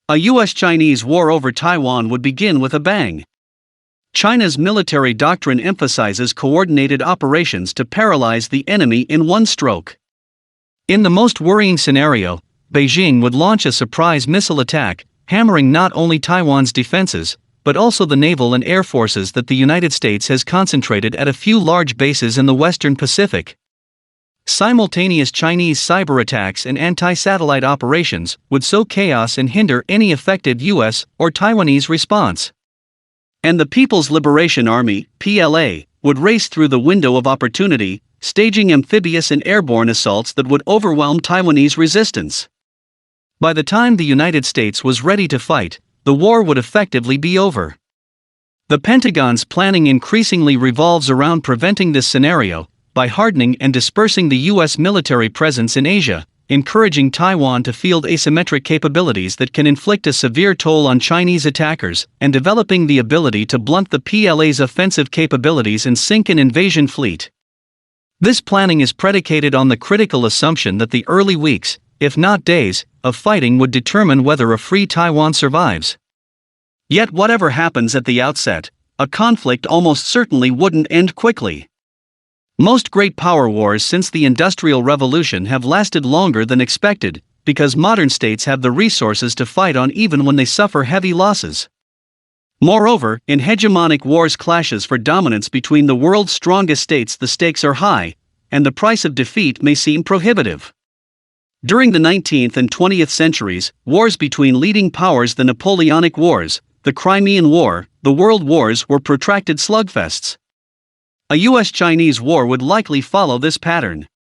A U.S. Chinese war over Taiwan would begin with a bang. China's military doctrine emphasizes coordinated operations to paralyze the enemy in one stroke. In the most worrying scenario, Beijing would launch a surprise missile attack, hammering not only Taiwan's defenses, but also the naval and air forces that the United States has concentrated at a few large bases in the Western Pacific. Simultaneous Chinese cyberattacks and antisatellite operations would sow chaos and hinder any effective U.S. or Taiwanese response. And the People's Liberation Army, PLA, would race through the window of opportunity, staging amphibious and airborne assaults that would overwhelm Taiwanese resistance. By the time the United States was ready to fight, the war would effectively be over. The Pentagon's planning increasingly revolves around preventing this scenario by hardening and dispersing the U.S. military presence in Asia, encouraging Taiwan to field asymmetric capabilities that can inflict a severe toll on Chinese attackers, and developing the ability to blunt the PLA's offensive capabilities and sink an invasion fleet. This planning is predicated on the critical assumption that the early weeks, if not days, of fighting would determine whether a free Taiwan survives. Yet whatever happens at the outset, a conflict almost certainly wouldn't end quickly. Most great power wars since the Industrial Revolution have lasted longer than expected, because modern states have the resources to fight on even when they suffer heavy losses. Moreover, in hegemonic wars clashes for dominance between the world's strongest states, the stakes are high, and the price of defeat may seem prohibitive. During the 19th and 20th centuries, wars between leading powers, the Napoleonic Wars, the Crimean War, the World Wars, were protracted slugfests. A U.S. Chinese war would likely follow this pattern.